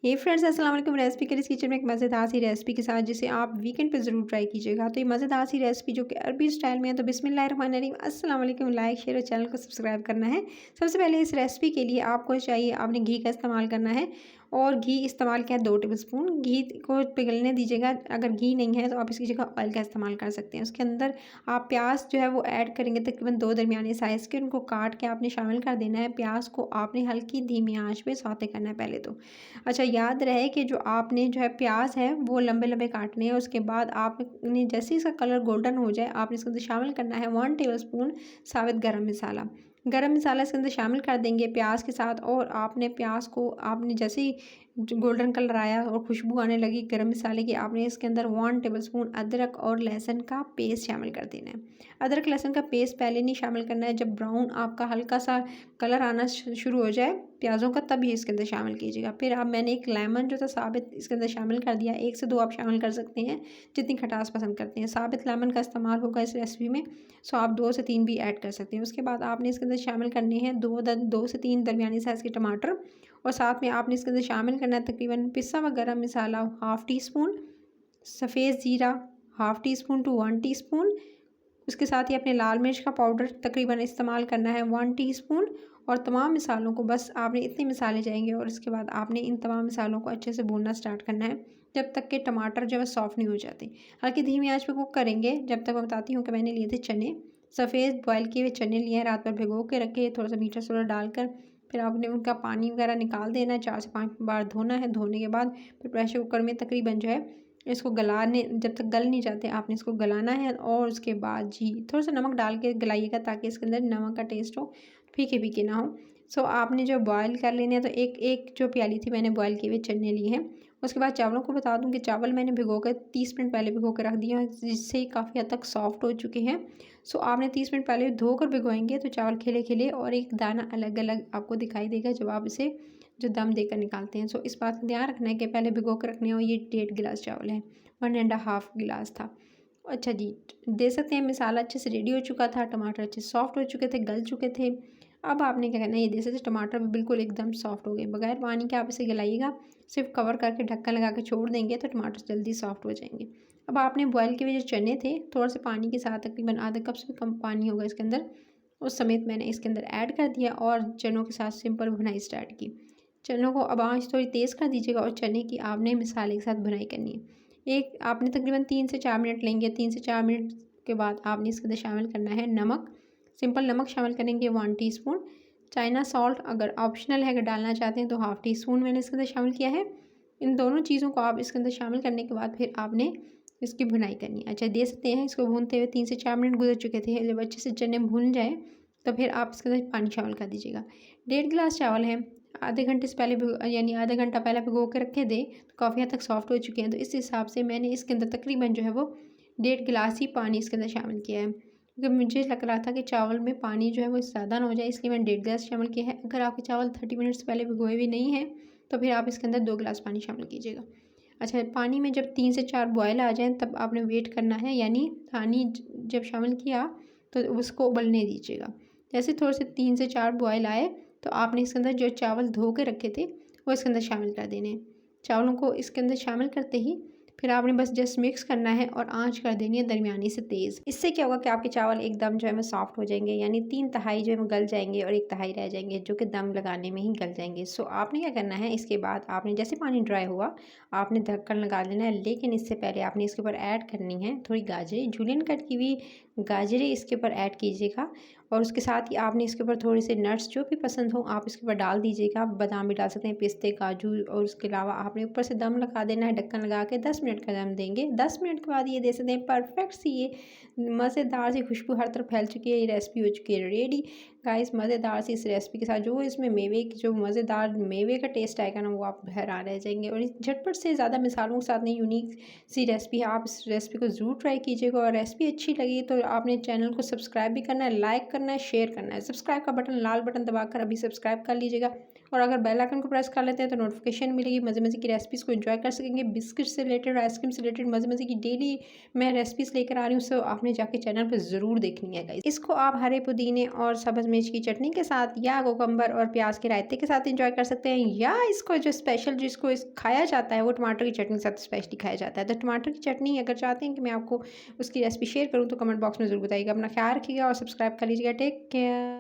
हे friends, अस्सलाम वालेकुम। Recipe curries kitchen में एक मज़ेदार सी रेसिपी के साथ जिसे आप वीकेंड पे ज़रूर ट्राई कीजिएगा। तो ये मज़ेदार सी रेसिपी जो कि अरबी स्टाइल में है। तो बिस्मिल्लाहिर्रहमानिर्रहीम, अस्सलाम वालेकुम। लाइक शेयर और चैनल को सब्सक्राइब करना है। सबसे पहले इस रेसिपी के लिए आपको चाहिए, आपने घी का इस्तेमाल करना है और घी इस्तेमाल किया 2 टेबल स्पून। घी को पिघलने दीजिएगा। अगर घी नहीं है तो आप इसकी जगह ऑयल का इस्तेमाल कर सकते हैं। उसके अंदर आप प्याज जो है वो ऐड करेंगे, तकरीबन 2 दरमियाने साइज़ के। उनको काट के आपने शामिल कर देना है। प्याज को आपने हल्की धीमी आंच पे सौते करना है पहले तो। अच्छा, याद रहे कि जो आपने जो है प्याज है वो लंबे लंबे काटने हैं। उसके बाद आपने जैसे ही इसका कलर गोल्डन हो जाए, आपने इसके अंदर शामिल करना है 1 टेबल स्पून साबित गरम मसाला। गरम मसाला इसके अंदर शामिल कर देंगे प्याज के साथ। और आपने प्याज को आपने जैसे ही गोल्डन कलर आया और खुशबू आने लगी गरम मसाले की, आपने इसके अंदर 1 टेबल स्पून अदरक और लहसुन का पेस्ट शामिल कर देना है। अदरक लहसुन का पेस्ट पहले नहीं शामिल करना है। जब ब्राउन आपका हल्का सा कलर आना शुरू हो जाए प्याज़ों का, तब ही इसके अंदर शामिल कीजिएगा। फिर अब मैंने एक लेमन जो था साबित इसके अंदर शामिल कर दिया। 1 से 2 आप शामिल कर सकते हैं, जितनी खटास पसंद करते हैं। साबित लेमन का इस्तेमाल होगा इस रेसिपी में, सो आप 2 से 3 भी ऐड कर सकते हैं। उसके बाद आपने इसके अंदर शामिल करने हैं 2 से 3 दरमियानी साइज़ के टमाटर। और साथ में आपने इसके अंदर शामिल करना है तकरीबन पिसा हुआ गरम मसाला हाफ़ टी स्पून, सफ़ेद ज़ीरा half teaspoon to 1 teaspoon. उसके साथ ही अपने लाल मिर्च का पाउडर तकरीबन इस्तेमाल करना है 1 टीस्पून। और तमाम मसालों को बस आपने इतने मसाले जाएंगे। और इसके बाद आपने इन तमाम मसालों को अच्छे से भूनना स्टार्ट करना है जब तक कि टमाटर जो है सॉफ्ट नहीं हो जाते। हल्की धीमी आंच पे कुक करेंगे जब तक। मैं बताती हूँ कि मैंने लिए थे चने, सफ़ेद बॉयल किए हुए चने लिए हैं, रात भर भिगो के रखे, थोड़ा सा मीठा सोडा डालकर। फिर आपने उनका पानी वगैरह निकाल देना है, 4 से 5 बार धोना है। धोने के बाद फिर प्रेशर कुकर में तकरीबन जो है इसको गलाने, जब तक गल नहीं जाते आपने इसको गलाना है। और उसके बाद जी थोड़ा सा नमक डाल के गलाइएगा ताकि इसके अंदर नमक का टेस्ट हो, फीके फीके ना हो। सो आपने जो बॉयल कर लेने हैं, तो एक जो प्याली थी मैंने बॉयल किए हुए चने लिए हैं। उसके बाद चावलों को बता दूं कि चावल मैंने भिगो कर 30 मिनट पहले भिगो कर रख दिया है, जिससे काफ़ी हद तक सॉफ्ट हो चुके हैं। सो आपने 30 मिनट पहले धोकर भिगोएंगे तो चावल खिले खिले और एक दाना अलग अलग आपको दिखाई देगा जब आप इसे जो दम देकर निकालते हैं। सो इस बात का ध्यान रखना है कि पहले भिगो कर रखने हो। ये 1.5 गिलास चावल है, 1.5 गिलास था। अच्छा जी, दे सकते हैं। मसाला अच्छे से रेडी हो चुका था, टमाटर अच्छे से सॉफ्ट हो चुके थे, गल चुके थे। अब आपने क्या करना है, ये दे सकते टमाटर भी बिल्कुल एकदम सॉफ्ट हो गए। बगैर पानी के आप इसे गलाइएगा, सिर्फ कवर करके ढक्कन लगा के छोड़ देंगे तो टमाटर जल्दी सॉफ्ट हो जाएंगे। अब आपने बॉयल किए हुए जो चने थे, थोड़ा से पानी के साथ, तकरीबन आधा कप से भी कम पानी होगा इसके अंदर, उस समेत मैंने इसके अंदर ऐड कर दिया और चनों के साथ सिंपल भुनाई स्टार्ट की। चनों को अब आँच थोड़ी तेज़ कर दीजिएगा और चने की आपने मसाले के साथ भुनाई करनी है। एक आपने तकरीबन 3 से 4 मिनट लेंगे। 3 से 4 मिनट के बाद आपने इसके अंदर शामिल करना है नमक। सिंपल नमक शामिल करेंगे 1 टीस्पून। चाइना सॉल्ट अगर ऑप्शनल है, अगर डालना चाहते हैं तो हाफ़ टी स्पून मैंने इसके अंदर शामिल किया है। इन दोनों चीज़ों को आप इसके अंदर शामिल करने के बाद फिर आपने इसकी भुनाई करनी है। अच्छा, दे सकते हैं इसको भूनते हुए 3 से 4 मिनट गुजर चुके थे। जब अच्छे से चने भून जाए तो फिर आप इसके अंदर पानी शामिल कर दीजिएगा। 1.5 गिलास चावल है, आधे घंटे से पहले यानी आधा घंटा पहले भिगो के रखे थे, तो काफ़ी हद तक सॉफ्ट हो चुके हैं। तो इस हिसाब से मैंने इसके अंदर तकरीबन जो है वो 1.5 गिलास ही पानी इसके अंदर शामिल किया है, क्योंकि मुझे लग रहा था कि चावल में पानी जो है वो ज़्यादा ना हो जाए, इसलिए मैंने 1.5 गिलास शामिल किया है। अगर आपके चावल 30 मिनट से पहले भिगोए हुए नहीं हैं तो फिर आप इसके अंदर 2 गिलास पानी शामिल कीजिएगा। अच्छा, पानी में जब 3 से 4 बॉयल आ जाएँ तब आपने वेट करना है, यानी पानी जब शामिल किया तो उसको उबलने दीजिएगा। जैसे थोड़े से 3 से 4 बॉयल आए तो आपने इसके अंदर जो चावल धो के रखे थे वो इसके अंदर शामिल कर देने हैं। चावलों को इसके अंदर शामिल करते ही फिर आपने बस जस्ट मिक्स करना है और आंच कर देनी है दरमियानी से तेज़। इससे क्या होगा कि आपके चावल एकदम जो है वो सॉफ्ट हो जाएंगे, यानी 3 तिहाई जो है वो गल जाएंगे और 1 तिहाई रह जाएंगे जो कि दम लगाने में ही गल जाएंगे। सो आपने क्या करना है, इसके बाद आपने जैसे पानी ड्राई हुआ आपने ढक्कन लगा लेना है। लेकिन इससे पहले आपने इसके ऊपर ऐड करनी है थोड़ी गाजरें, जूलियन कट की हुई गाजरें इसके ऊपर ऐड कीजिएगा। और उसके साथ ही आपने इसके ऊपर थोड़े से नट्स जो भी पसंद हो आप इसके ऊपर डाल दीजिएगा। बादाम भी डाल सकते हैं, पिस्ते, काजू। और उसके अलावा आपने ऊपर से दम लगा देना है, ढक्कन लगा के 10 मिनट का दम देंगे। 10 मिनट के बाद ये दे सकते हैं परफेक्ट सी ये मज़ेदार सी खुशबू हर तरफ फैल चुकी है। ये रेसिपी हो चुकी है रेडी गाइस। मज़ेदार सी इस रेसिपी के साथ जो इसमें मेवे की जो मज़ेदार मेवे का टेस्ट आएगा ना, वो आप हैरान रह जाएंगे। और इस झटपट से ज़्यादा मिसालों के साथ नहीं, यूनिक सी रेसिपी है। आप इस रेसिपी को ज़रूर ट्राई कीजिएगा। और रेसिपी अच्छी लगी तो आपने चैनल को सब्सक्राइब भी करना है, लाइक करना है, शेयर करना है। सब्सक्राइब का बटन, लाल बटन दबाकर अभी सब्सक्राइब कर लीजिएगा और अगर बेल आइकन को प्रेस कर लेते हैं तो नोटिफिकेशन मिलेगी, मज़े मज़े की रेसिपीज़ को एंजॉय कर सकेंगे। बिस्किट से रिलेटेड, आइसक्रीम से रिलेटेड मज़े मज़े की डेली मैं रेसिपीज़ लेकर आ रही हूँ, सो आपने जाके चैनल पर ज़रूर देखनी है गाइस। इसको आप हरे पुदीने और सब्ज़ मिर्च की चटनी के साथ या कोकम्बर और प्याज के रायते के साथ एंजॉय कर सकते हैं, या इसको जो स्पेशल जिसको खाया जाता है वो टमाटर की चटनी के साथ स्पेशली खाया जाता है। तो टमाटर की चटनी अगर चाहते हैं कि मैं आपको उसकी रेसिपी शेयर करूँ तो कमेंट बॉक्स में ज़रूर बताइएगा। अपना ख्याल रखिएगा और सब्सक्राइब कर लीजिएगा। Take care.